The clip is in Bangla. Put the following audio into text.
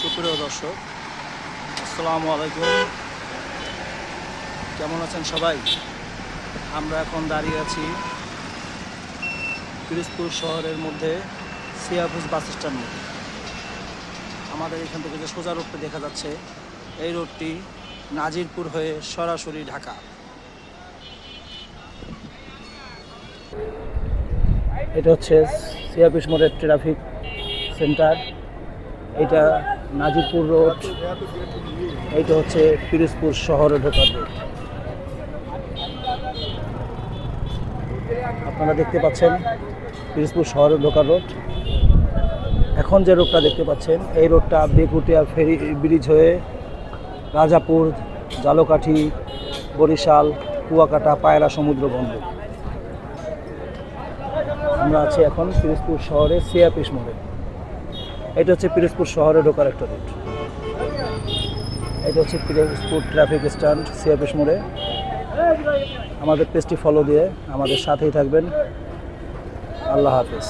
সুপ্রিয় দর্শক, আসসালামু আলাইকুম। কেমন আছেন সবাই? আমরা এখন দাঁড়িয়ে আছি পিরোজপুর শহরের মধ্যে সিয়াপুজ বাস স্ট্যান্ডে। আমাদের এখান থেকে যে সোজা রোডটি দেখা যাচ্ছে, এই রোডটি নাজিরপুর হয়ে সরাসরি ঢাকা। এটা হচ্ছে সিয়াপুজ মোড়ের ট্রাফিক সেন্টার। এটা নাজিরপুর রোড, এইটা হচ্ছে পিরোজপুর শহরে ঢোকার রোড। আপনারা দেখতে পাচ্ছেন পিরোজপুর শহরে ঢোকার রোড। এখন যে রোডটা দেখতে পাচ্ছেন, এই রোডটা বেকুটিয়া ফেরি ব্রিজ হয়ে রাজাপুর, জালকাঠি, বরিশাল, কুয়াকাটা, পায়রা সমুদ্র বন্দর। আমরা আছি এখন পিরোজপুর শহরে সিয়াপুজ মোড়ে। এটা হচ্ছে পিরোজপুর শহরে ঢোকার একটা রুট। এটা হচ্ছে পিরোজপুর ট্রাফিক স্ট্যান্ড সিয়াপুজ মোড়ে। আমাদের পেজটি ফলো দিয়ে আমাদের সাথেই থাকবেন। আল্লাহ হাফেজ।